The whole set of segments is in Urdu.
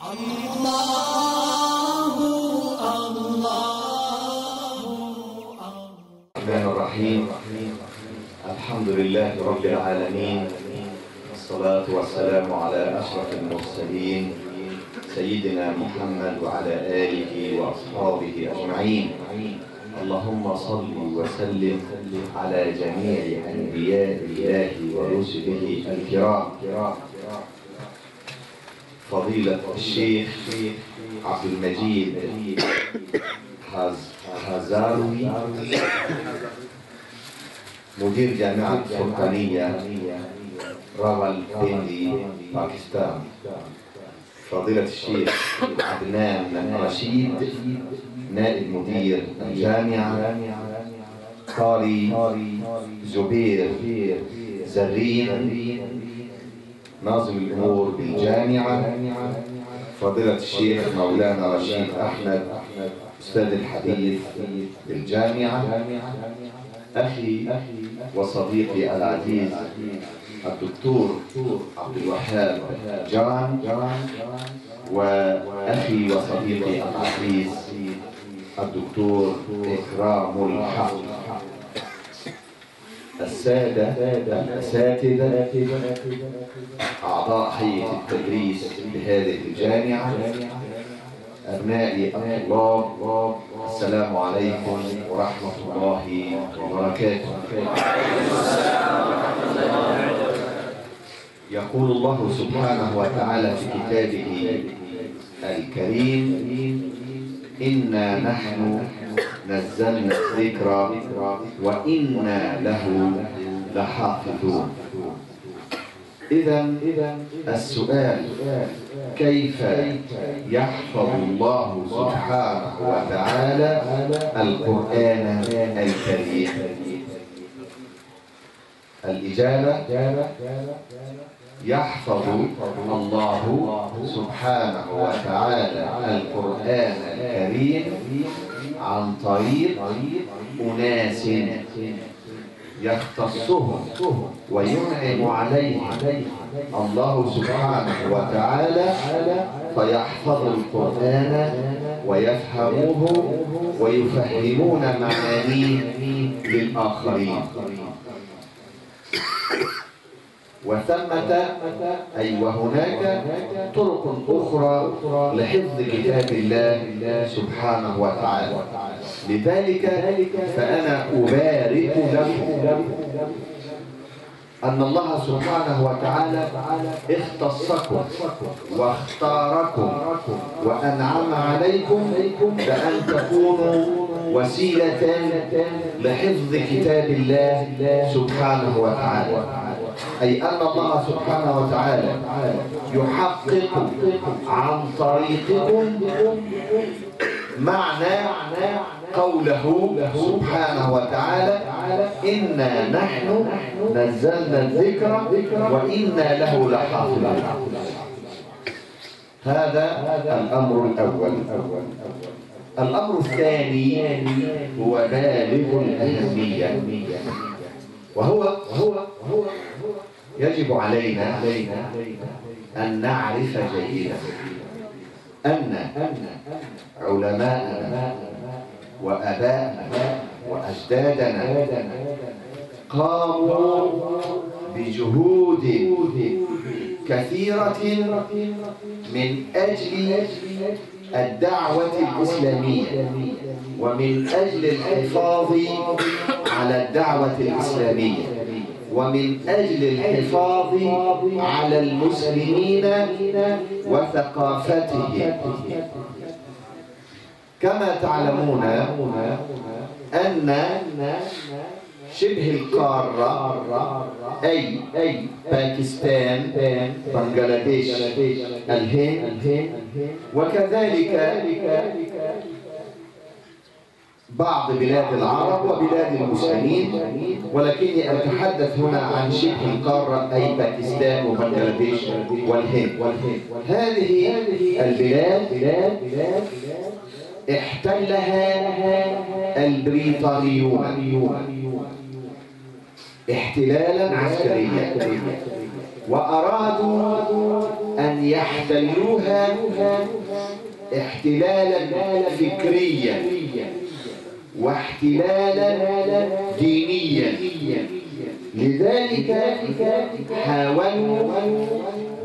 الرحمن الرحيم. الحمد لله رب العالمين، والصلاة والسلام على أشرف المرسلين سيدنا محمد وعلى آله وأصحابه أجمعين. اللهم صل وسلم على جميع أنبياء الله ورسله الكرام. فضيلة الشيخ عبد المجيد هزاروي مدير جامعة فرقانية راولپنڈی باكستان. فضيلة الشيخ عدنان رشيد نائب مدير الجامعة. قاري زبير زرين ناظم الأمور بالجامعة. فضيلة الشيخ مولانا رشيد أحمد أستاذ الحديث بالجامعة. أخي وصديقي العزيز الدكتور عبد الوهاب جان، وأخي وصديقي العزيز الدكتور إكرام الحق. السادة الأساتذة أعضاء هيئة التدريس بهذه الجامعة، أبنائي الطلاب، السلام عليكم ورحمة الله وبركاته. يقول الله سبحانه وتعالى في كتابه الكريم: إنا نحن نزلنا الذكر وإنا له لحافظون. إذن السؤال: كيف يحفظ الله سبحانه وتعالى القرآن الكريم؟ الإجابة: يحفظ الله سبحانه وتعالى القرآن الكريم عن طريق أناس يختصهم وينعم عليهم الله سبحانه وتعالى فيحفظ القرآن ويفهموه ويفهمون معانيه للآخرين. وثمة وهناك طرق أخرى لحفظ كتاب الله سبحانه وتعالى. لذلك فأنا أبارك لكم أن الله سبحانه وتعالى اختصكم واختاركم وأنعم عليكم بأن تكونوا وسيلة لحفظ كتاب الله سبحانه وتعالى. أي أن الله سبحانه وتعالى يحقق عن طريقكم معنى قوله سبحانه وتعالى: إنا نحن نزلنا الذكر وإنا له لحافظون. هذا الأمر الأول. الأمر الثاني هو بالغ الأهمية، وهو يجب علينا أن نعرف جيدا أن علماءنا وآباءنا وأجدادنا قاموا بجهود كثيرة من أجل الدعوة الإسلامية ومن أجل الحفاظ على الدعوة الإسلامية ومن أجل الحفاظ على المسلمين وثقافتهم. كما تعلمون أن شبه القارة أي باكستان، بنغلاديش، الهند، وكذلك بعض بلاد العرب وبلاد المسلمين، ولكني أتحدث هنا عن شبه القارة أي باكستان وبنغلاديش والهند. هذه البلاد احتلها البريطانيون احتلالا عسكريا، وأرادوا أن يحتلوها احتلالا فكريا واحتلالا دينيا. لذلك حاولوا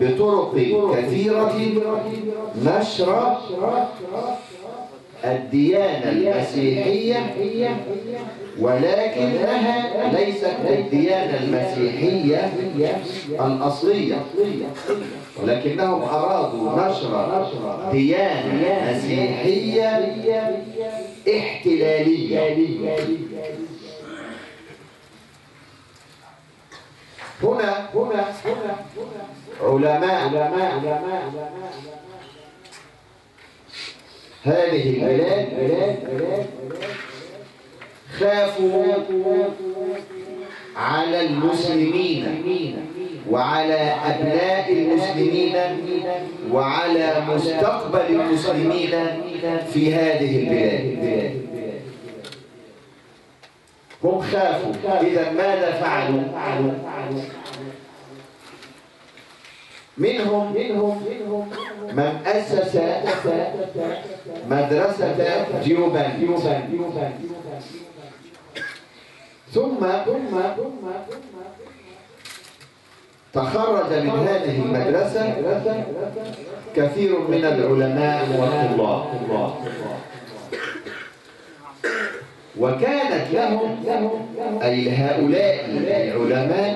بطرق كثيرة نشر الديانة المسيحية، ولكنها ليست الديانة المسيحية الأصلية، ولكنهم أرادوا نشر ديانة مسيحية احتلالية. هنا علماء هذه البلاد خافوا على المسلمين وعلى أبناء المسلمين وعلى مستقبل المسلمين في هذه البلاد. هم خافوا. إذا ماذا فعلوا؟ منهم من أسس مدرسة ديوبند، ثم تخرج من هذه المدرسة كثير من العلماء والطلاب، وكانت لهم أي هؤلاء العلماء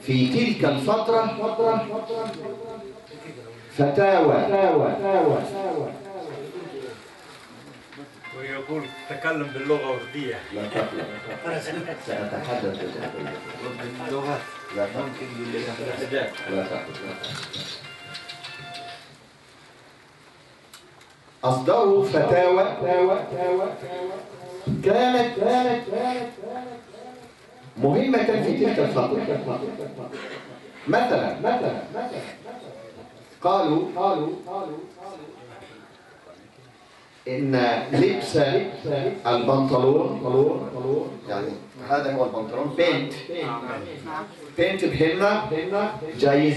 في تلك الفترة فتاوى. ويقول تكلم باللغة الأردية. لا تقلق، سأتحدث باللغات. لا تقلق، لا تقلق. أصدروا فتاوى كانت مهمة في تلك الفترة. مثلا قالوا إن لبس البنطلون، يعني هذا هو البنطلون، بنت بهنا جايز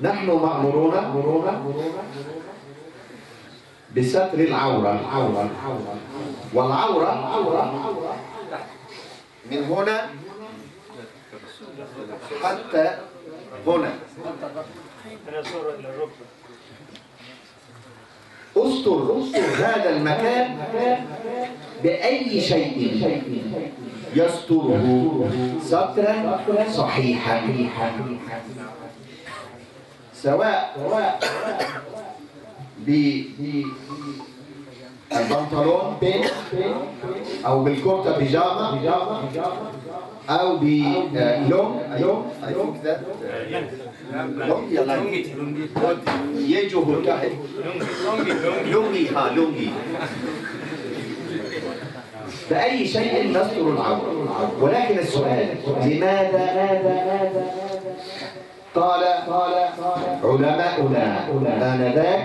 نحن مأمورون بستر العورة، والعورة من هنا حتى هنا. استر هذا المكان بأي شيء يستره سترا صحيحا، سواء بالبنطلون بين أو بالكورتا بيجاما أو بلونج يجوه الكحل لونجي بأي شيء نستر العورة. ولكن السؤال لماذا؟ قال علماؤنا آنذاك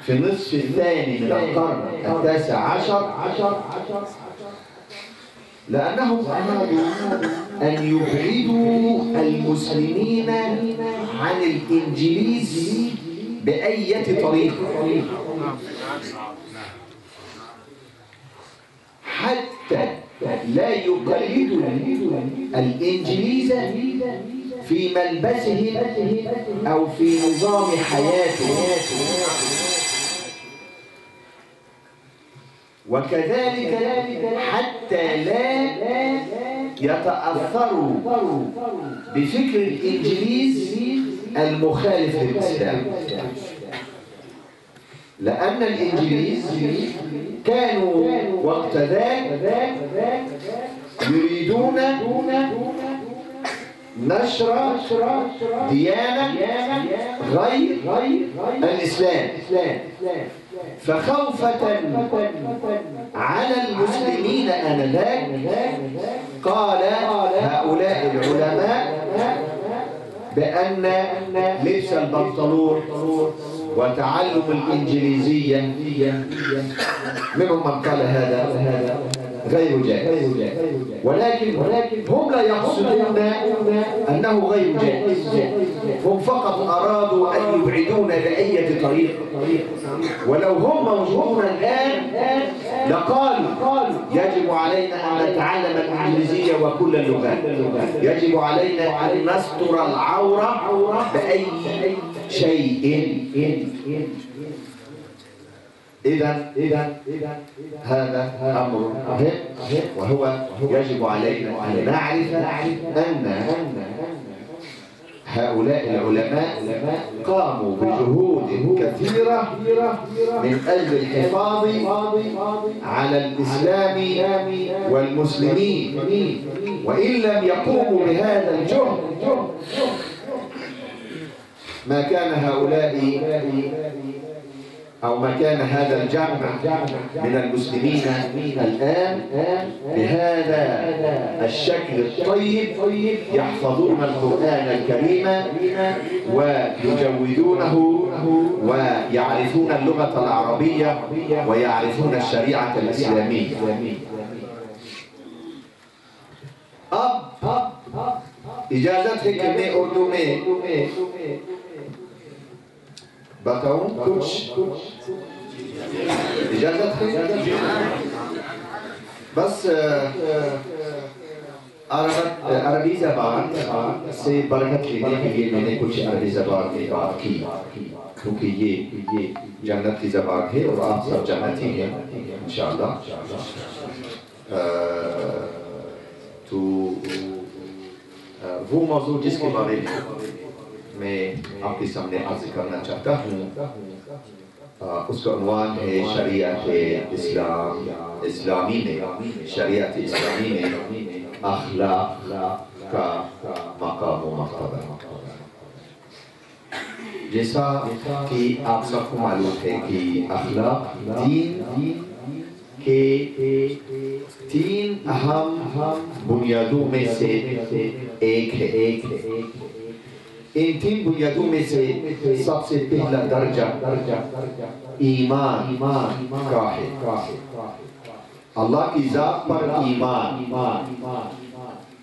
في النصف الثاني من القرن التاسع عشر لأنهم أرادوا أن يبعدوا المسلمين عن الإنجليز بأي طريقة، حتى لا يقلدوا الإنجليز في ملبسهم أو في نظام حياتهم، وكذلك حتى لا يتأثروا بفكر الإنجليز المخالف للإسلام، لأن الإنجليز كانوا وقت ذاك يريدون نشر ديانة غير الإسلام، فخوفة على المسلمين آنذاك قال هؤلاء العلماء بأن لبس البنطلون وتعلم الإنجليزية، منهم من قال هذا غير جائز، ولكن هم لا يقصدون أنه غير جائز، هم فقط أرادوا أن يبعدون بأي طريق، ولو هم موجودون الآن لقالوا يجب علينا أن نتعلم الإنجليزية وكل اللغات، يجب علينا أن نستر العورة بأي شيء. إذا هذا أمر مهم، وهو يجب علينا أن نعرف أن هؤلاء العلماء قاموا بجهود كثيرة من أجل الحفاظ على الإسلام والمسلمين، وإن لم يقوموا بهذا الجهد ما كان هؤلاء أو ما كان هذا الجمع من المسلمين الآن بهذا الشكل الطيب يحفظون القرآن الكريم ويجودونه ويعرفون اللغة العربية ويعرفون الشريعة الإسلامية. اب اجازت ہے کہ میں اردو میں بتاؤں کچھ، اجازت ہے؟ بس عربی زبان سے برکت لینے کے لیے میں نے کچھ عربی زبان میں بات کی، کیونکہ یہ جنت کی زبان ہے اور آپ سب جنتی ہیں انشاءاللہ۔ تو وہ موضوع جس کے بارے میں آپ کے سامنے عرض کرنا چاہتا ہوں اس کا عنوان ہے شریعت اسلامی میں، شریعت اسلامی میں اخلاق کا مقام و مرتبہ۔ جیسا کہ آپ سب کو معلوم ہے کہ اخلاق دین کے تین اہم بنیادوں میں سے ایک ہے۔ ان تین بنیادوں میں سے سب سے پہلا درجہ ایمان کا ہے۔ اللہ کی ذات پر ایمان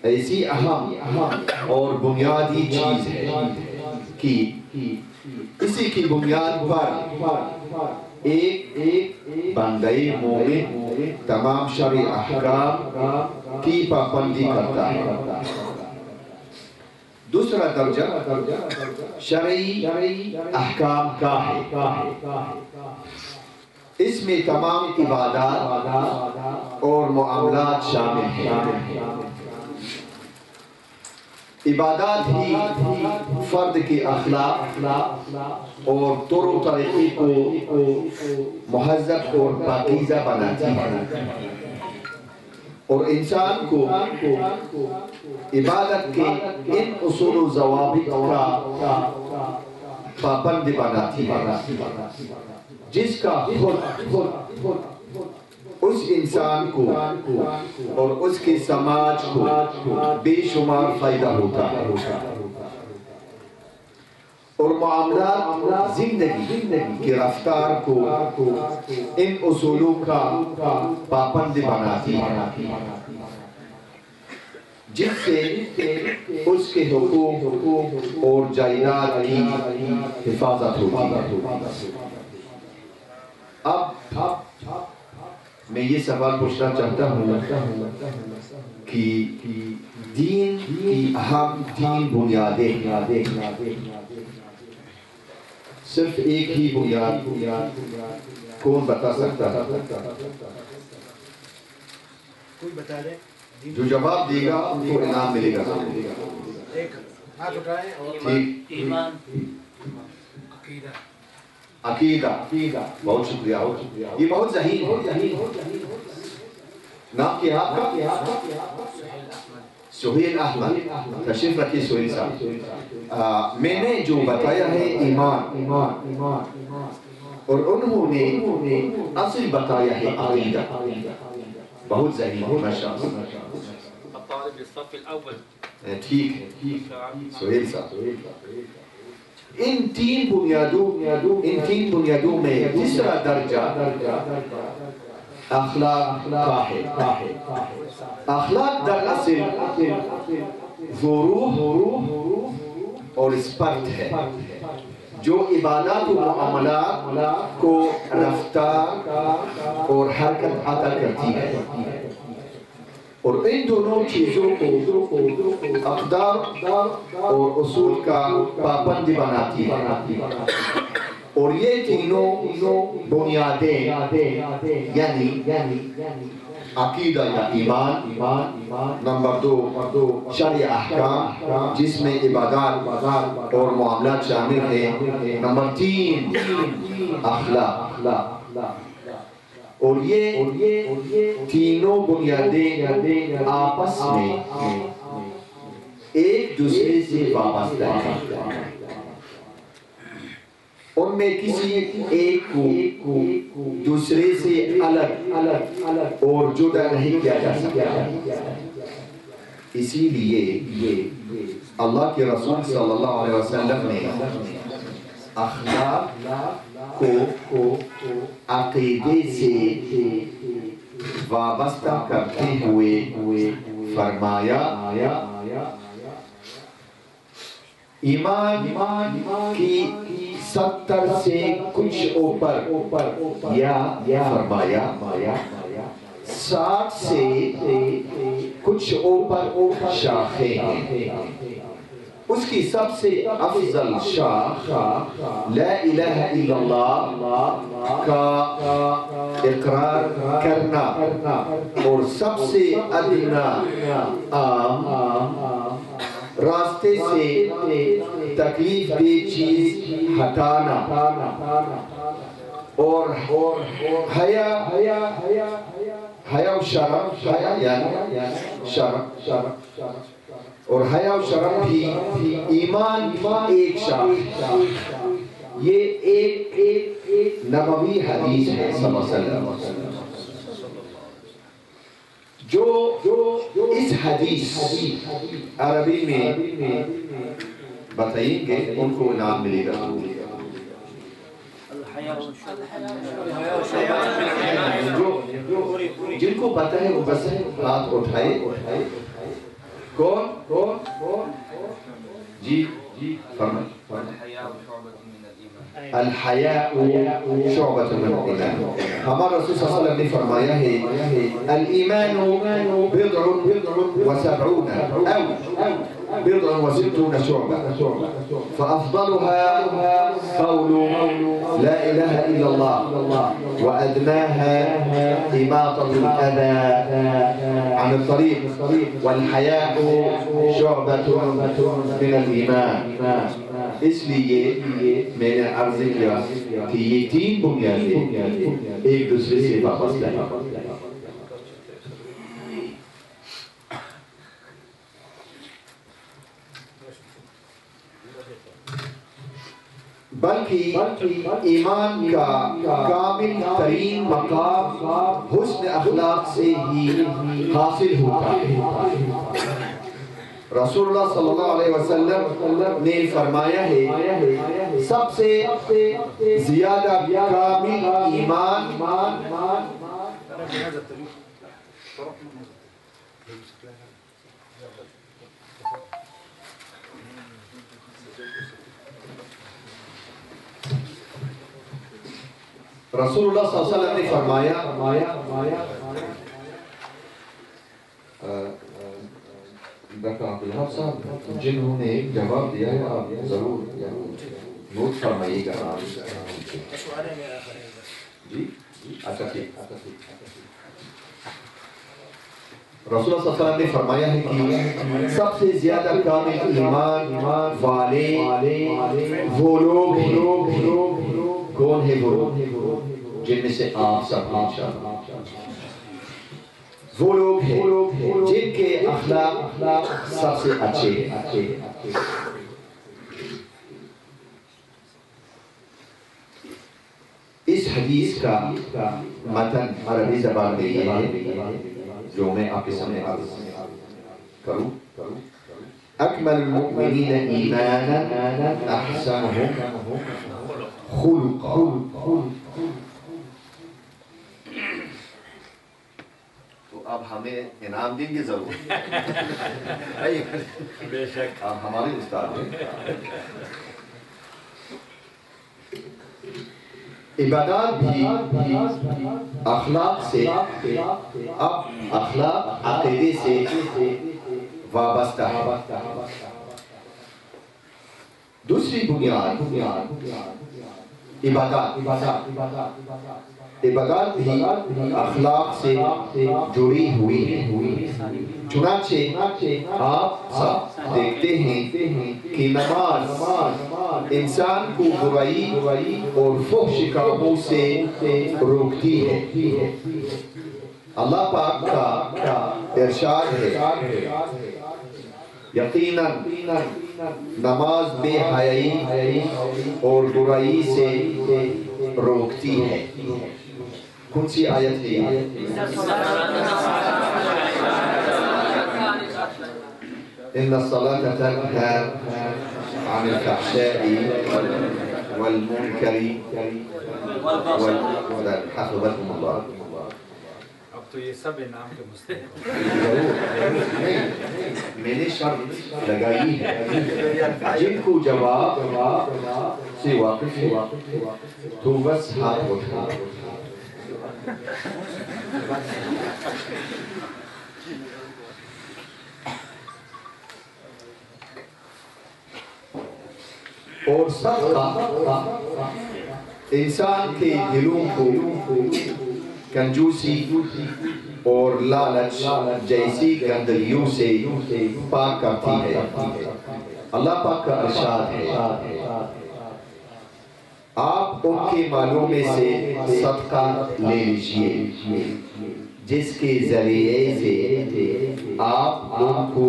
ایسی اہم اور بنیادی چیز ہے کہ اسی کی بنیاد پر ایک بندہ مومن تمام شرعی احکام کی پابندی کرتا ہے۔ دوسرا درجہ شرعی احکام کا ہے، اس میں تمام عبادات اور معاملات شامل ہیں۔ عبادات ہی فرد کے اخلاق اور طور و طریقے کو مہذب اور پاکیزہ بناتی ہیں اور انسان کو عبادت کے ان اصول و ضوابط کا پابند بناتی ہے، جس کا خود اس انسان کو اور اس کے سماج کو بے شمار فائدہ ہوتا ہے، اور معاملات زندگی کی رفتار کو ان اصولوں کا پابند بناتی ہے، جس سے اس کے حقوق اور جائیداد کی حفاظت ہوتی ہے۔ اب میں یہ سوال پوچھنا چاہتا ہوں کہ دین کی اہم تین بنیادیں، صرف ایک ہی بنیاد کون بتا سکتا ہے؟ کوئی بتا دے، جو جواب دے گا ان کو انعام ملے گا۔ ایک ہاتھ اٹھائیں اور ایمان، عقیدہ، بہت شکریہ، یہ بہت ذہین ہے۔ نام کیا آپ کا؟ سہیل احمد تشریف رکھیے سہیل صاحب میں نے جو بتایا ہے ایمان اور انہوں نے اصل بتایا ہے عقیدہ بہت ذہین ہے ماشاءاللہ الطالب للصف الأول ٹھیک ہے سہیل صاحب ان تین بنیادوں میں تیسرا درجہ اخلاق کا ہے اخلاق در اصل ضروح اور اسپرت ہے جو عبادات و معاملات کو رفتار اور حرکت عطا کرتی ہے اور ان دونوں چیزوں کو اقدار اور اصول کا پابند بناتی ہے اور یہ تینوں بنیادیں یعنی عقیدہ یا ایمان نمبر 2 شرع احکام جس میں عبادات اور معاملات شامل ہیں نمبر 3 اخلاق اور یہ تینوں بنیادیں آپس میں ایک دوسرے سے وابستہ ہیں ان میں کسی ایک کو دوسرے سے الگ اور جدا نہیں کیا جا سکتا اسی لیے اللہ کے رسول صلی اللہ علیہ وسلم نے اخلاق کو عقیدے سے وابستہ کرتے ہوئے فرمایا ایمان کی 70 سے کچھ اوپر یا فرمایا 60 سے کچھ اوپر شاخیں ہیں اس کی سب سے افضل شاخ لا الہ الا اللہ کا اقرار کرنا اور سب سے ادنا عام راستے سے تکلیف دہ چیز ہٹانا اور حیا و شرم اور حیا و شرم بھی ایمان کی ایک شاخ یہ ایک نبوی حدیث ہے صلی اللہ علیہ وسلم جو اس حدیث عربی میں بتائیں گے ان کو نام ملے گا جن کو پتہ ہے وہ بس ہاتھ اٹھائے کون جی فرمائیں الحیاء شعبۃ من الایمان ہمارا رسول صلی اللہ علیہ وسلم نے فرمایا ہے الایمان بضع وسبعون او بضع وستون شعبة فأفضلها قول لا إله إلا الله وأدناها إماطة الأذى عن الطريق والحياء شعبة من الإيمان اس لیے میں نے عرض کیا کہ یہ تین بنیادیں ایک دوسرے سے وابستہ ہیں بلکہ ایمان کا کامل ترین مقام حسن اخلاق سے ہی حاصل ہوتا ہے رسول اللہ صلی اللہ علیہ وسلم نے فرمایا ہے سب سے زیادہ کامل ایمان رسول اللہ صلی اللہ علیہ وسلم نے فرمایا ڈاکٹر عبدالحق صاحب جنہوں نے جواب دیا ہے آپ ضرور نوٹ فرمائیے گا جی اچھا ٹھیک رسول اللہ صلی اللہ علیہ وسلم نے فرمایا ہے کہ سب سے زیادہ کامل ایمان والے وہ لوگ کون ہے وہ جن میں سے آپ سب انشاءاللہ وہ لوگ ہیں جن کے اخلاق سب سے اچھے ہیں. اس حدیث کا متن عربی زبان میں یہ ہے جو میں آپ کے سامنے عرض کروں. اکمل المؤمنین ایمانا احسنهم خلقا. تو اب ہمیں انعام دیں گے ضرور. بے شک آپ ہمارے استاد ہیں. عبادات بھی اخلاق سے اب اخلاق عقیدے سے وابستہ ہے. دوسری بنیاد عبادات بھی اخلاق سے جڑی ہوئی ہے. چنانچہ آپ سب دیکھتے ہیں کہ نماز انسان کو برائی اور فحش کاموں سے روکتی ہے. اللہ پاک کا ارشاد ہے یقیناً نماز بے حیائی اور برائی سے روکتی ہے. کون سی آیت ہے؟ ان الصلاة تنہی عن الفحشاء والمنکر والبغي. حفظكم اللہ. اب تو یہ سب انعام کے مستحق میں نے شرط لگائی ہے جن کو جواب سے واقف ہے تو بس ہاتھ اٹھا. اور صدقہ انسان کے دلوں کو کنجوسی اور لالچ جیسی گندگیوں سے پاک کرتی ہے. اللہ پاک کا ارشاد ہے آپ ان کے مالوں میں سے صدقہ لے لیجئے جس کے ذریعے سے آپ ان کو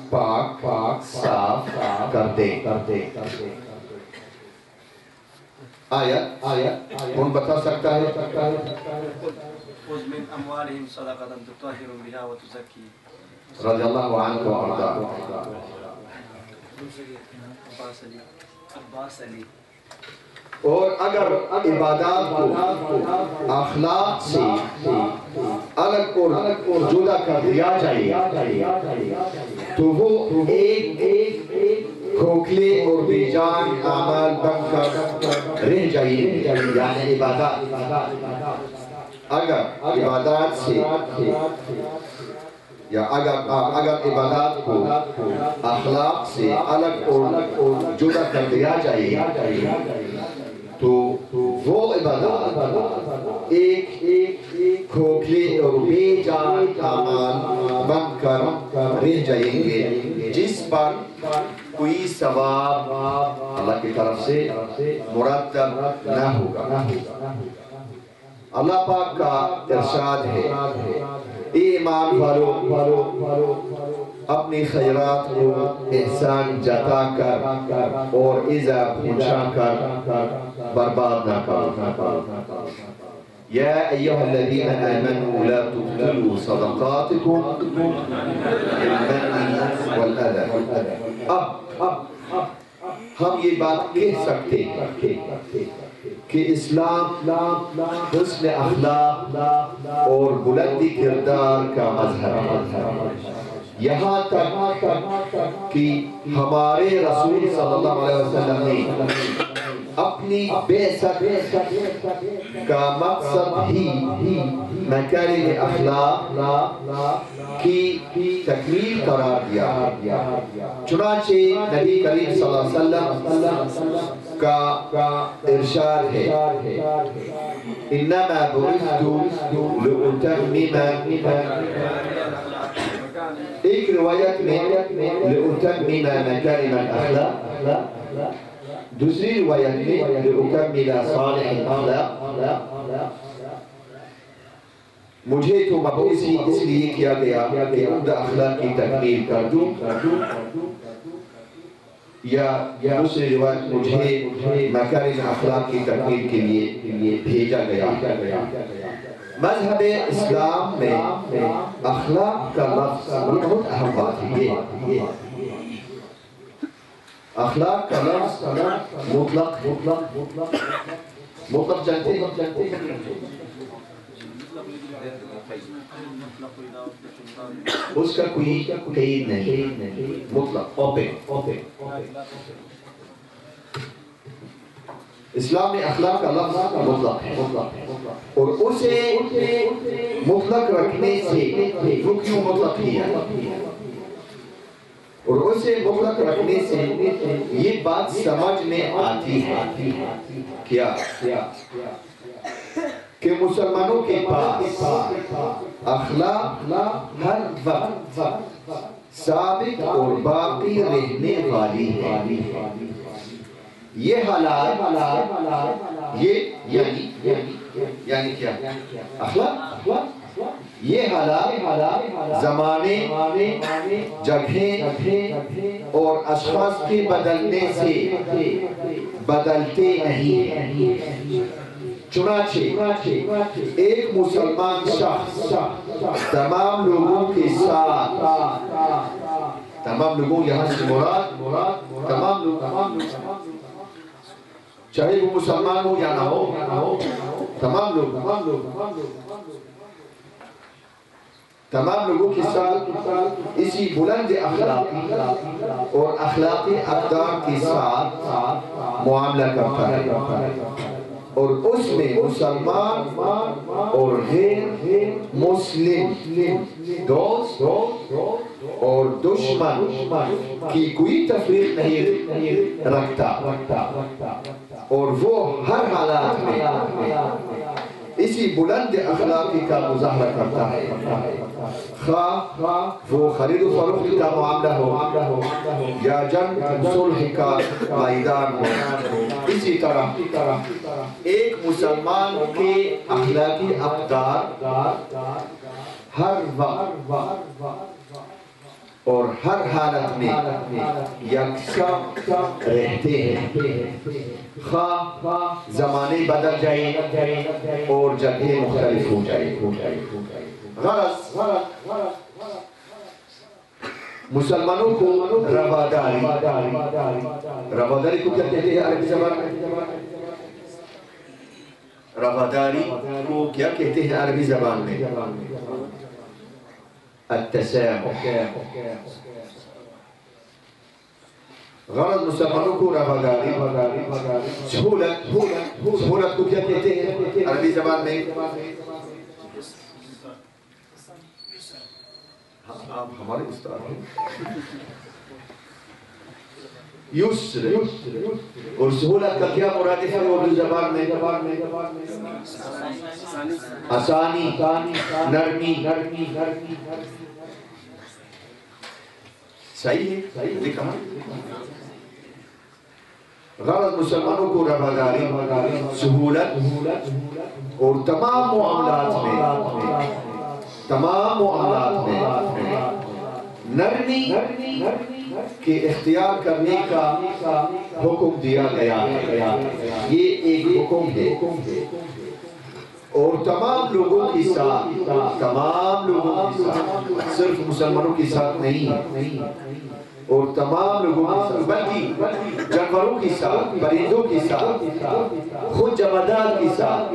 پاک صاف کر دیں. آیت کون بتا سکتا ہے؟ خذ من اموالهم صدقة تطهرهم بها وتزكيهم. رضی اللہ عنہ وارضاہ. عباس علی. اور اگر عبادات کو اخلاق سے الگ اور جدا کر دیا جائے تو وہ ایک کھوکھلے اور بے جان اعمال بن کر رہ جائیں. یعنی عبادات اگر عبادات سے یا اگر عبادات کو اخلاق سے الگ اور جدا کر دیا جائے تو وہ عبادات ایک کھوکھلے اور بے جان اعمال بن کر رہ جائیں گے جس پر کوئی ثواب اللہ کی طرف سے مرتب نہ ہوگا. اللہ پاک کا ارشاد ہے اے ایمان والو اپنی خیرات کو احسان جتا کر اور ایذا پہنچا کر برباد نہ کرو. یا ایہا الذین آمنوا لا تبطلوا صدقاتکم بالمن والأذى. اب ہم یہ بات کہہ سکتے ہیں کہ اسلام حسن اخلاق اور بلندی کردار کا مظہر ہے. یہاں تک کہ ہمارے رسول صلی اللہ علیہ وسلم نے اپنی بعثت کا مقصد ہی مکارم اخلاق کی تکمیل قرار دیا. چنانچہ نبی کریم صلی اللہ علیہ وسلم کا ارشاد ہے انما بعثت لأتمم. ایک روایت میں لأتمم مکارم الاخلاق، دوسری روایت میں لأکمل صالح الاخلاق. مجھے تو مبعوث ہی اس لیے کیا گیا کہ عمدہ اخلاق کی تکمیل کر دوں، یا دوسری روایت مجھے مکارم اخلاق کی تکمیل کے لیے بھیجا گیا۔ مذہب اسلام میں اخلاق کا لفظ بہت اہم بات ہے۔ اخلاق کا لفظ مطلق جانتے ہیں؟ اس کا کوئی قید نہیں، مطلق اوپن۔ اسلام میں اخلاق کا لفظ مطلق ہے، اور اسے مطلق رکھنے سے وہ کیوں مطلق کیا ہے، اور اسے مطلق رکھنے سے یہ بات سمجھ میں آتی ہے کیا کہ مسلمانوں کے پاس اخلاق ہر وقت ثابت اور باقی رہنے والی ہے۔ یہ حالات یعنی کیا اخلاق، یہ حالات زمانے، جگہیں اور اشخاص کے بدلنے سے بدلتے نہیں ہیں۔ چنانچہ ایک مسلمان شخص تمام لوگوں کے ساتھ، تمام لوگوں یہاں سے مراد تمام لوگ، چاہے وہ مسلمان ہو یا نہ ہو، تمام لوگوں کے ساتھ اسی بلند اخلاقی اور اخلاقی اقدار کے ساتھ معاملہ کرتا ہے، اور اس میں مسلمان اور غیر مسلم، دوست اور دشمن کی کوئی تفریق نہیں رکھتا، اور وہ ہر حالات میں اسی بلند اخلاقی کا مظاہرہ کرتا ہے، خواہ وہ خرید و فروخت کا معاملہ ہو یا جنگ صلح کا میدان ہو۔ اسی طرح ایک مسلمان کے اخلاقی اقدار ہر وقت اور ہر حالت میں یکساں رہتے ہیں، خواہ زمانے بدل جائے اور جگہیں مختلف ہو جائے۔ غرض مسلمانوں کو رواداری کو کیا کہتے ہیں عربی زبان میں؟ رواداری کو کیا کہتے ہیں عربی زبان میں؟ التسامح۔ غرض مسلمانوں کو رواداری، سہولت کو کیا کہتے ہیں عربی زبان میں؟ آپ ہمارے استاد ہیں۔ یسر، اور سہولت کا کیا مرادف ہے اردو زبان میں؟ آسانی، نرمی۔ صحیح ہے، لکھا۔ غرض مسلمانوں کو رواداری، سہولت اور تمام معاملات میں نرمی کے اختیار کرنے کا حکم دیا گیا ہے۔ یہ ایک حکم ہے، اور تمام لوگوں کے ساتھ، صرف مسلمانوں کے ساتھ نہیں، اور تمام لوگوں کے ساتھ، بلکہ جانوروں کے ساتھ، پرندوں کے ساتھ، خود جمادات کے ساتھ،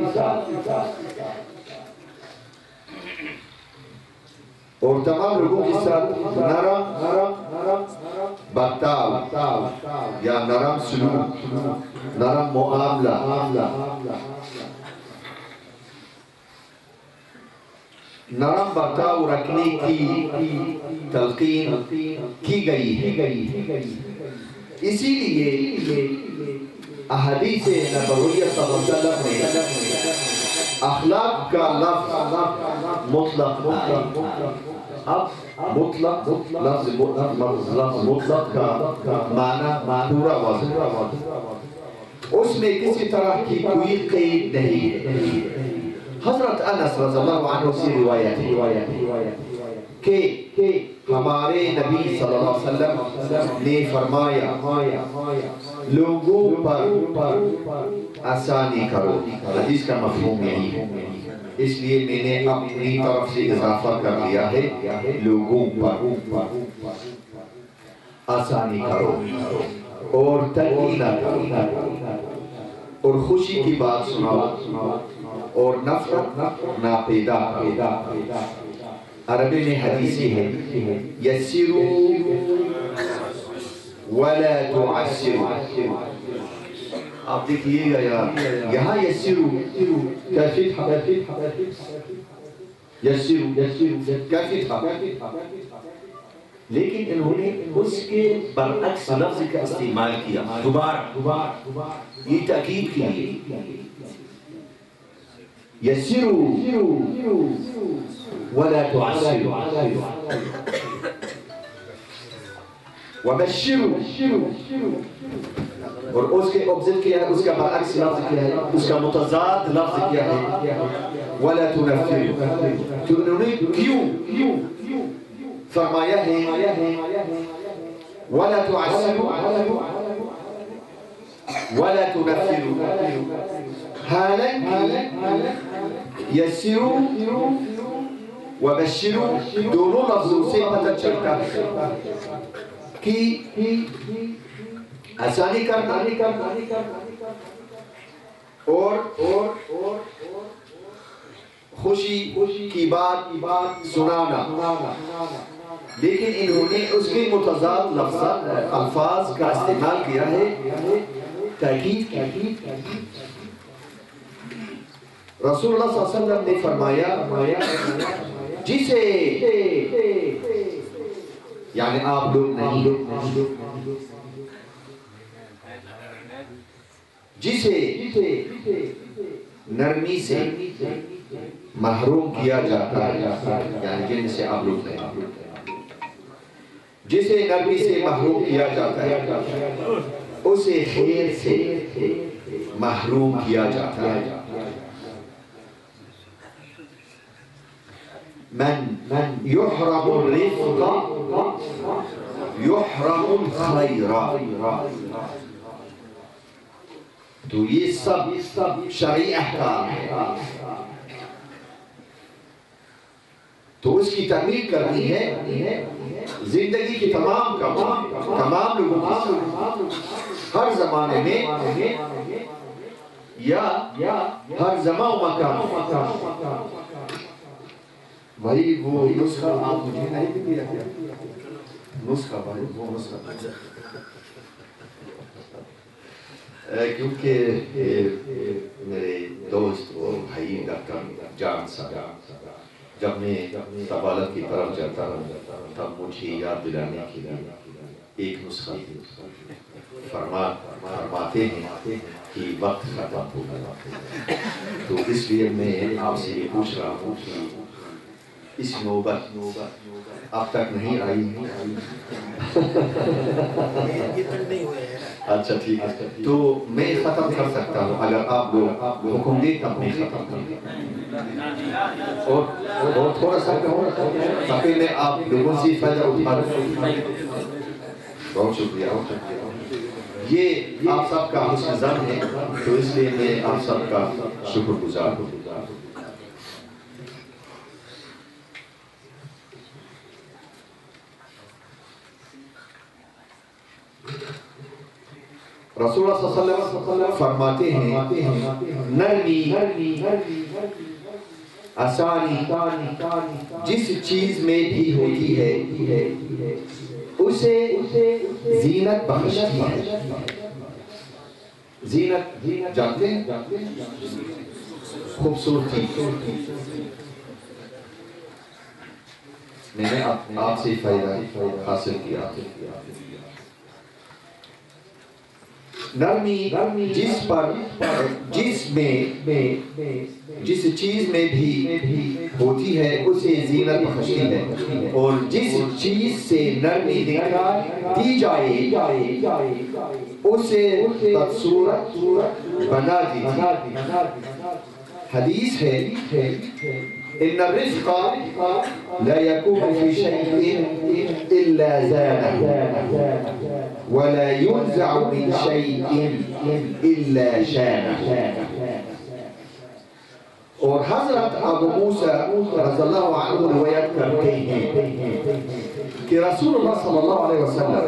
اور تمام لوگوں کے ساتھ نرم برتاؤ یا نرم سلوک، نرم معاملہ، نرم برتاؤ رکھنے کی تلقین کی گئی ہے۔ اسی لیے احادیث نبویہ صلی اللہ علیہ وسلم میں اخلاق کا لفظ مطلق ہے۔ اب مطلق لفظ مطلق کا معنی پورا واضح، اس میں کسی طرح کی کوئی قید نہیں ہے، حضرت انس رضی اللہ عنہ سے روایت ہے کہ ہمارے نبی صلی اللہ علیہ وسلم نے فرمایا لوگوں پر آسانی کرو. حدیث کا مفہوم یہی ہے، اس لیے میں نے اپنی طرف سے اضافہ کر لیا ہے لوگوں پر آسانی کرو اور تنگی نہ کرو اور خوشی کی بات سناؤ اور نفرت نہ پیدا کرو. عربی میں حدیثی ہے یسروا ولا تعسروا. آپ دیکھئے گا یہاں یسروا کیفی تھا، یسروا کیفی تھا، لیکن انہوں نے اس کے برعکس لفظ کا استعمال کیا دوبارہ یہ تاکید کی یسروا ولا تعسروا وبشروا. اور اس کے اپوزٹ کیا ہے، اس کا برعکس لفظ کیا ہے، اس کا متضاد لفظ کیا ہے ولا تنفروا. تو انہوں نے کیوں فرمایا ہے ولا تعسروا ولا تنفروا، حالانکہ یسروا وبشروا دونوں لفظوں سے پتہ چلتا ہے کہ آسانی کرنا اور خوشی کی بات سنانا، لیکن انہوں نے اس کے متضاد الفاظ کا استعمال کیا ہے تاکید کی. رسول اللہ صلی اللہ علیہ وسلم نے فرمایا جسے یعنی آپ لوگ نہیں، جسے نرمی سے محروم کیا جاتا ہے، یعنی جن سے آپ لوگ نہیں، جسے نرمی سے محروم کیا جاتا ہے اسے خیر سے محروم کیا جاتا ہے. من يحرم الرفق يحرم الخير. تو یہ سب شرعی احکام ہے، تو اس کی تعمیل کرنی ہے زندگی کی تمام لوگوں کی، ہر زمانے میں یا ہر زمان و مکان. بھائی وہ نسخہ آپ مجھے نہیں دیا کیا نسخہ، بھائی وہ نسخہ، کیونکہ میرے دوست اور بھائی ڈاکٹر جان صاحب جب میں طبالت کی طرف جاتا ہوں تب مجھے یاد دلانے کے لیے ایک نسخہ فرماتے ہیں کہ وقت ختم ہو گیا، تو اس لیے میں آپ سے یہ پوچھ رہا ہوں کہ اس نوبت اب تک نہیں آئی. اچھا ٹھیک ہے، تو میں ختم کر سکتا ہوں اگر آپ لوگ حکم دیں تب میں ختم کروں اور تھوڑا سا کہوں تاکہ میں آپ لوگوں سے فائدہ اٹھا لوں. بہت شکریہ. یہ آپ سب کا حسن ظن ہے، تو اس لیے میں آپ سب کا شکر گزار ہوں. رسول اللہ صلی اللہ علیہ وسلم فرماتے ہیں نرمی آسانی جس چیز میں بھی ہوتی ہے اسے زینت بخشتی ہے. زینت جانتے ہیں؟ خوبصورتی. میں نے آپ سے فائدہ حاصل کیا. نرمی جس چیز میں بھی ہوتی ہے اسے زینت بخشتی ہے، اور جس چیز سے نرمی نکال دی جائے اسے بدصورت بنا دی. حدیث ہے ان الرزق لا يكون في شيء الا زانه ولا ينزع من شيء الا شانه. اور حضرت ابو موسیٰ رضی اللہ عنہ روایت کرتے ہیں کہ رسول اللہ صلی اللہ علیہ وسلم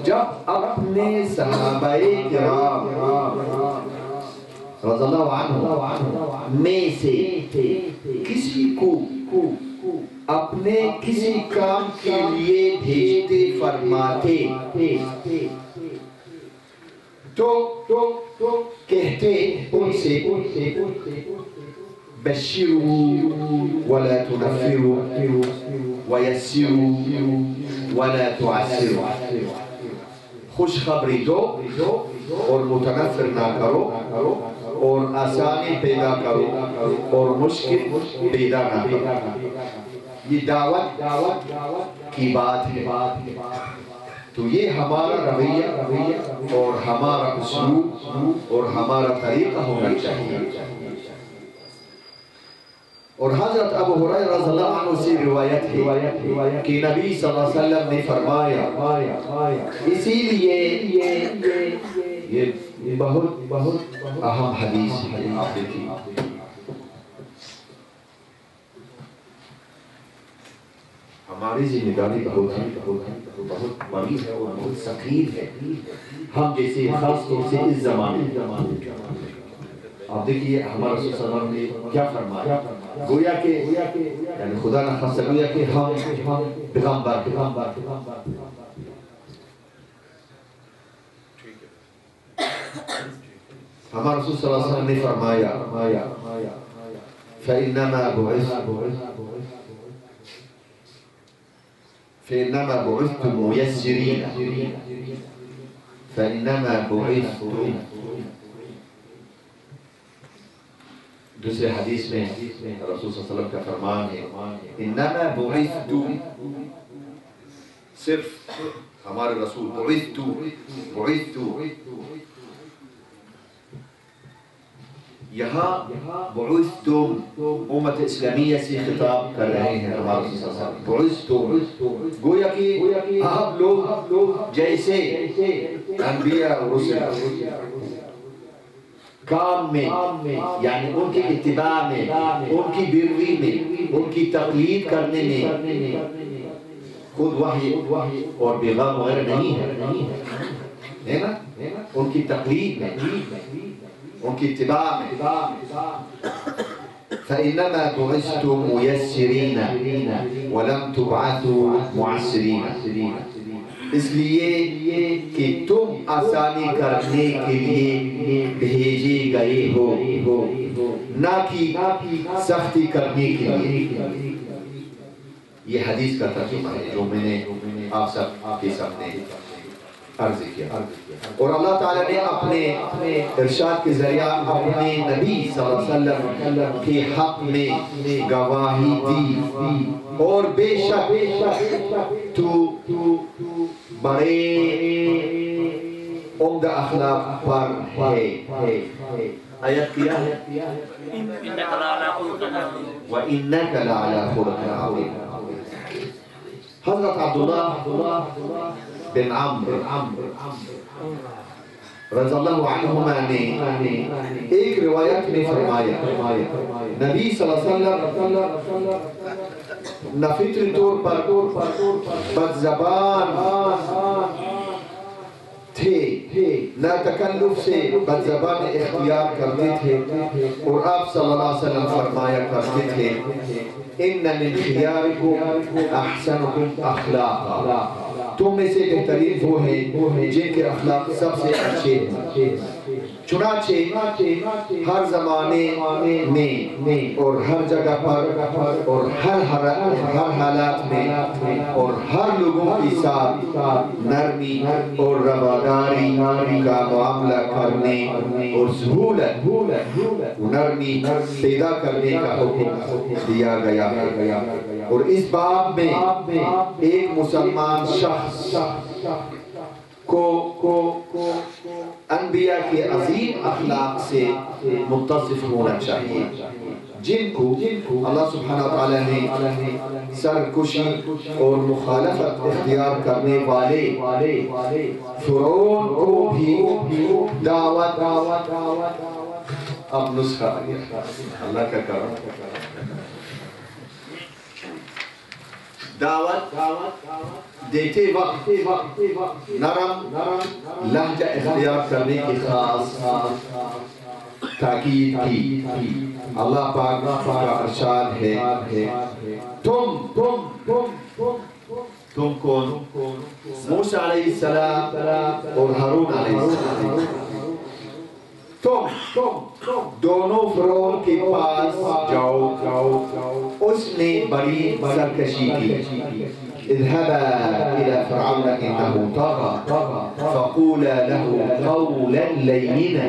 جب اپنے صحابہ کرام رضی اللہ عنہ میں سے کسی کو اپنے کسی کام کے لیے بھیجتے فرماتے تو کہتے ان سے بشروا ولا تنفروا ويسروا ولا تعسروا. خوشخبری دو اور متنفر نہ کرو اور آسانی پیدا کرو اور مشکل پیدا نہ کرو. یہ دعوت کی بات ہے. تو یہ ہمارا رویہ اور ہمارا اسلوب اور ہمارا طریقہ ہونا چاہیے. اور حضرت ابو ہریرہ رضی اللہ عنہ سے روایت ہے کہ نبی صلی اللہ علیہ وسلم نے فرمایا اسی لیے یہ بہت اہم حدیث ہے. آپ دیکھیں ہماری ذمہ داری بہت بڑی ہے اور بہت ثقیل ہے. ہم جیسے خاص طور سے اس زمانے آپ دیکھیے ہمارا رسول صلی اللہ علیہ وسلم نے کیا فرمایا. گویا کہ یعنی خدا نہ خاصہ گویا کہ ہم پیغمبر ہمارا رسول صلی اللہ علیہ وسلم نے فرمایا فإنما بعثتم ميسرين فإنما بعثتم. دوسرے حدیث میں رسول صلی اللہ علیہ وسلم کا فرمان ہے انما بعثتو. صرف ہمارے رسول بعثتو. یہاں بعثتم امت اسلامیہ سے خطاب کر رہے ہیں ہمارے رسول صلی اللہ علیہ وسلم. بعثتم گویا کہ آپ لوگ جیسے انبیاء اور رسل کام میں یعنی ان کی اتباع میں ان کی بیروی میں ان کی تقلید کرنے میں خود وحی اور پیغام وغیرہ نہیں ہے نا. ان کی تقلید میں ان کی اتباع میں فإنما بعثتم ميسرين ولم تبعثوا معسرين. اس لیے کہ تم آسانی کرنے کے لیے بھیجے گئے ہو نہ کہ سختی کرنے کے لیے. یہ حدیث کا ترجمہ ہے جو میں نے آپ سب کے سامنے عرض کیا. اور اللہ تعالیٰ نے اپنے ارشاد کے ذریعہ اپنے نبی صلی اللہ علیہ وسلم کے حق میں گواہی دی. اور بے شک تو بڑے عمدہ اخلاق پر ہے. آیت کیا ہے وَإِنَّكَ لَعَلَى خُلُقٍ عَظِيمٍ. حضرت عبداللہ بن عمرو رضی اللہ عنہما نے ایک روایت میں فرمایا نبی صلی اللہ علیہ وسلم نہ فطری طور پر بد زبان تھے نہ تکلف سے بد زبان اختیار کرتے تھے. اور آپ صلی اللہ علیہ وسلم فرمایا کرتے تھے ان من خیارکم احسنکم اخلاقا. تم میں سے بہترین وہ ہیں جن کے اخلاق سب سے اچھے ہیں. چنانچہ ہر زمانے میں اور ہر جگہ پر اور ہر حالات میں اور ہر لوگوں کے ساتھ نرمی اور رواداری کا معاملہ کرنے اور سہولت نرمی پیدا کرنے کا حکم دیا گیا ہے. اور اس باب میں ایک مسلمان شخص کو انبیاء کے عظیم اخلاق سے متصف ہونا چاہیے، جن کو اللہ سبحانہ وتعالی نے سرکشی اور مخالفت اختیار کرنے والے فرعون کو بھی دعوت، اب نسخہ اللہ کا کرم، دعوت دیتے وقت نرم لہجہ اختیار کرنے کی خاص تاکید کی۔ اللہ پاک کا ارشاد ہے، تم کون؟ موسیٰ علیہ السلام اور ہارون علیہ السلام، تم دونوں فرعون کے پاس جاؤ، اس نے بڑی سرکشی کی، اذهبا إلى فرعون إنه طغى فقولا له قولا لينا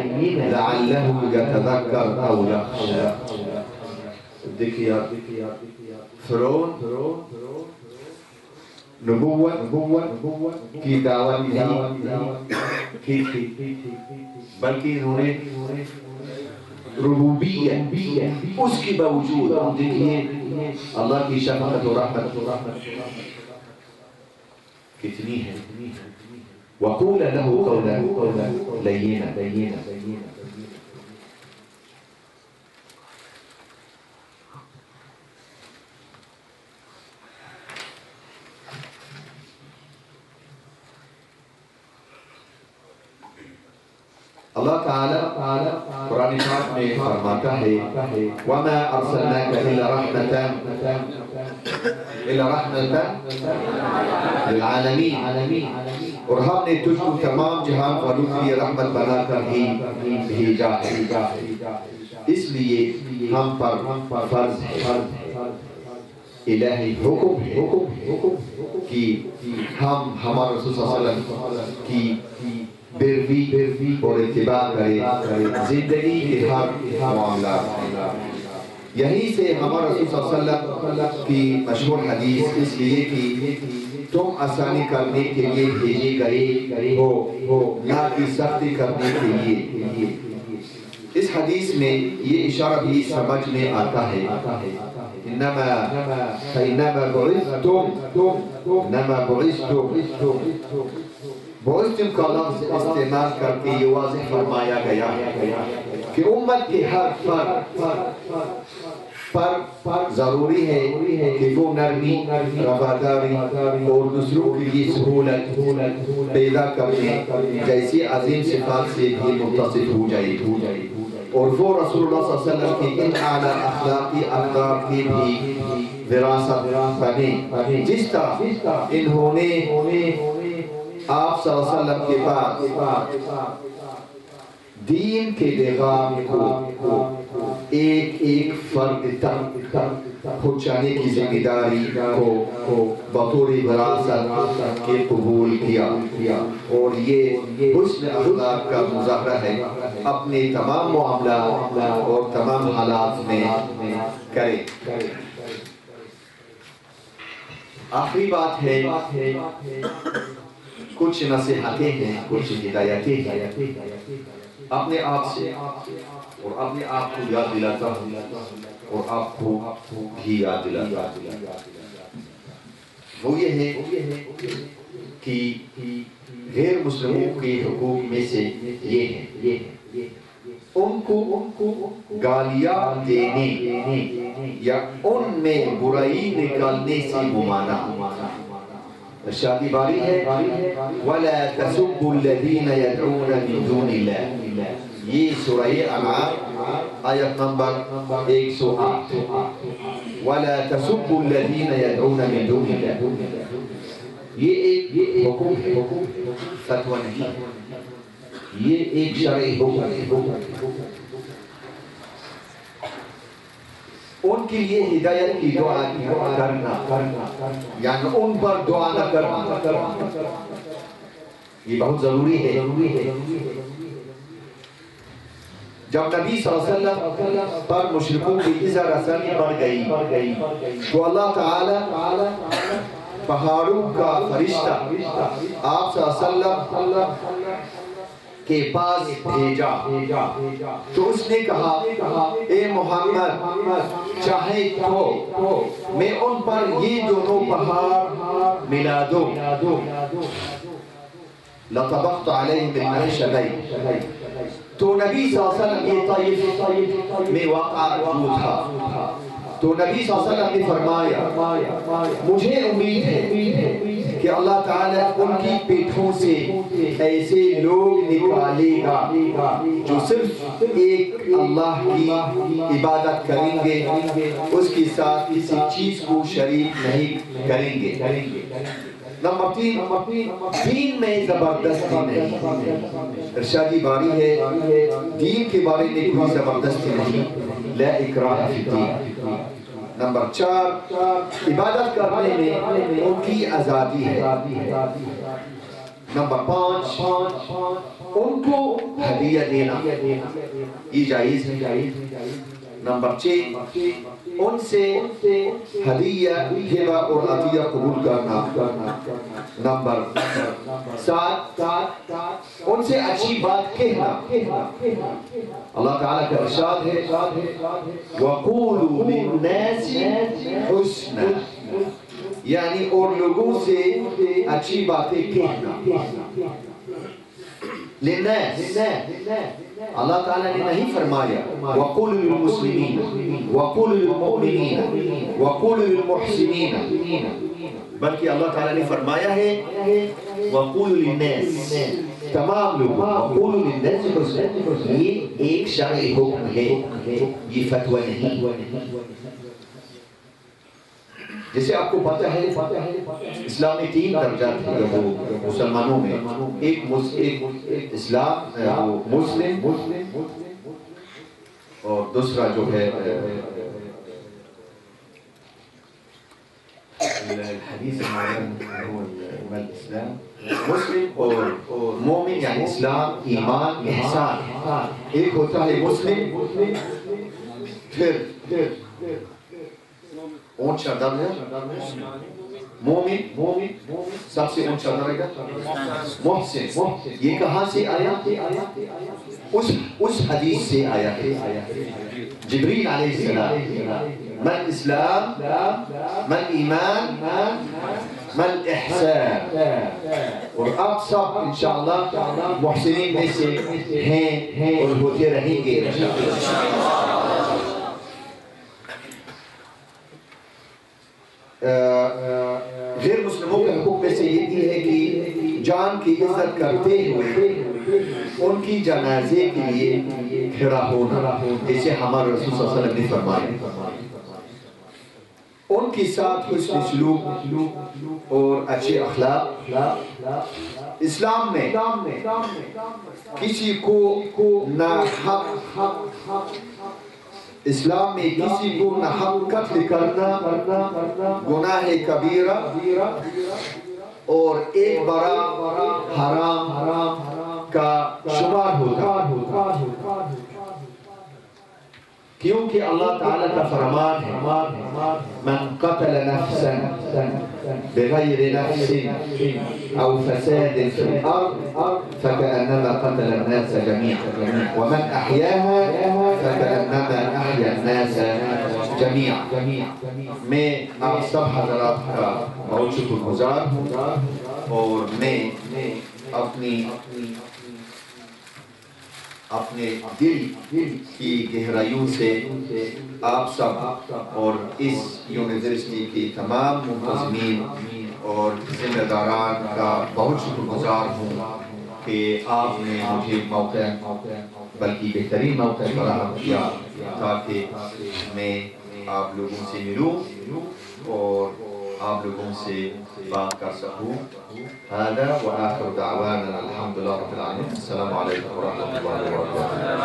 لعله يتذكر أو يخشى۔ دیکھئے فرعون نبوت کی دعوت نہیں کی تھی، بلکہ انہوں نے ربوبیت، اس کی باوجود دیکھئے اللہ کی شفقت و رحمت کتنی ہے۔ وَقُولَ لَهُ قَوْلًا لَيِّنًا۔ اللہ تعالی قرآن پاک میں فرماتا ہے وَمَا أَرْسَلْنَاكَ إِلَّا رَحْمَةً لِلْعَالَمِينَ، اور ہم نے تجھ کو تمام جہان والوں کے لیے رحمت بنا کر ہی بھیجا ہے، اس لیے ہم پر فرض ہے الہی حکم ہے کہ ہم ہمارے رسول صلی اللہ علیہ وسلم کی پیروی اور اتباع کرے زندگی کے ہر معاملات۔ یہی سے ہمارے رسول صلی اللہ علیہ وسلم کی مشہور حدیث اس لیے کہ تم آسانی کرنے کے لیے بھیجے گئے ہو، نہ کہ سختی کرنے کے لیے۔ اس حدیث میں یہ اشارہ بھی سمجھ میں آتا ہے انما بعثتم کا لفظ استعمال کر کے یہ واضح فرمایا گیا کہ امت کے ہر فرد ضروری ہے کہ وہ نرمی، رفاداری اور دوسروں کے لیے سہولت پیدا کرنے جیسی عظیم صفات سے بھی متصف ہو جائے، اور وہ رسول اللہ صلی اللہ علیہ وسلم کی ان اعلیٰ اخلاقی اقدار کی بھی وراثت بنے، جس طرح انہوں نے آپ صلی اللہ علیہ وسلم کے بعد دین کے پیغام کو ایک فرد تک پہنچانے کی ذمہ داری کو بطور وراثت کے قبول کیا، اور یہ حسن اخلاق کا مظاہرہ ہے اپنے تمام معاملات اور تمام حالات میں کرے۔ آخری بات ہے کچھ نصیحتیں ہیں، کچھ ہدایتیں ہیں، اپنے آپ سے اور اپنے آپ کو یاد دلاتا ہوں اور آپ کو بھی یاد دلاتا ہوں۔ وہ یہ ہے کہ غیر مسلموں کے حقوق میں سے یہ ہے ان کو گالیاں دینے یا ان میں برائی نکالنے سے ممانع۔ شادی باری ہے وَلَا تَسُبُّوا الَّذِينَ يَدْعُونَ مِن دُونِ اللَّهِ، یہ سورہ انعام آیت نمبر 108۔ وَلَا تَسُبُّوا الَّذِينَ يَدْعُونَ مِن دُونِ اللَّهِ، یہ ایک حکم ہے، فتویٰ نہیں، یہ ایک شرعی حکم ہے۔ ان کے لیے ہدایت کی دعا کرنا، یعنی ان پر دعا نہ کرنا، یہ بہت ضروری ہے۔ جب نبی صلی اللہ علیہ وسلم پر مشرکوں کی اذا رسانی بڑھ گئی تو اللہ تعالی پہاڑوں کا فرشتہ آپ صلی اللہ علیہ وسلم کے پاس بھیجا تو اس نے کہا اے محمد چاہے تو میں ان پر یہ دونوں پہاڑ ملا دوں لطبقت علیہم بالمخشبین تو نبی صلی اللہ علیہ وسلم یہ طائف میں واقع موجود تھا تو نبی صلی اللہ علیہ وسلم نے فرمایا مجھے امید ہے کہ اللہ تعالیٰ ان کی پیٹھوں سے ایسے لوگ نکالے گا جو صرف ایک اللہ کی عبادت کریں گے اس کے ساتھ کسی چیز کو شریک نہیں کریں گے نمبر 3 دین میں زبردستی نہیں ارشادی باری ہے دین کے بارے میں کوئی زبردستی نہیں لا اکراہ فی الدین نمبر 4 عبادت کرنے میں ان کی آزادی ہے نمبر 5 ان کو ہدیہ دینا یہ جائز ہے نمبر 6 ان سے ہدیہ ہبہ اور عطیہ قبول کرنا نمبر 7 ان سے اچھی بات کہنا اللہ تعالیٰ کا ارشاد ہے وَقُولُوا لِلنَّاسِ حُسْنًا یعنی اور لوگوں سے اچھی باتیں کہنا للناس اللہ تعالیٰ نے نہیں فرمایا وَقُولُوا لِلْمُسْلِمِينَ وَقُولُوا لِلْمُؤْمِنِينَ وَقُولُوا لِلْمُحْسِنِينَ بلکہ اللہ تعالیٰ نے فرمایا ہے وَقُولُوا لِلنَّاسِ تمام لوگ وَقُولُوا لِلنَّاسِ حُسْنًا یہ ایک شرعی حکم ہے یہ فتوہ نہیں جیسے آپ کو پتہ ہے اسلام میں 3 درجات ہیں وہ مسلمانوں میں ایک اسلام مسلم اور دوسرا جو ہے الحدیث الاسلام مسلم اور مومن یعنی اسلام ایمان احسان ایک ہوتا ہے مسلم پھر اونچا درجہ مومن سب سے اونچا درجہ محسن یہ کہاں سے آیا اس حدیث سے آیا ہے جبریل علیہ السلام من اسلام من ایمان من احسان اور آپ سب انشاءاللہ محسنین میں سے ہیں اور ہوتے رہیں گے انشاءاللہ غیر مسلموں کے حقوق میں سے یہ بھی ہے کہ جان کی عزت کرتے ہوئے ان کی جنازے کے لیے کھڑا ہونا جیسے ہمارے رسول صلی اللہ علیہ وسلم نے فرمایا ان کے ساتھ حسن سلوک اور اچھے اخلاق اسلام میں کسی کو ناحق اسلام میں کسی کو ناحق قتل کرنا گناہ کبیرہ اور ایک بڑا حرام کا شمار ہوتا کیونکہ اللہ تعالیٰ کا فرمان ہے من قتل نفسا بغیر نفس او فساد في الارض فكأنما قتل الناس جميعا ومن احياها فكأنما احيا الناس جميعا میں آپ سب حضرات کا بہت شکر گزار ہوں اور میں اپنے دل کی گہرائیوں سے آپ سب اور اس یونیورسٹی کی تمام منتظمین اور ذمہ داران کا بہت شکر گزار ہوں کہ آپ نے مجھے موقع بلکہ بہترین موقع فراہم کیا تاکہ میں آپ لوگوں سے ملوں اور آپ لوگوں سے بات کر سکوں هذا وآخر دعوانا الحمد لله رب العالمين السلام عليكم ورحمة الله وبركاته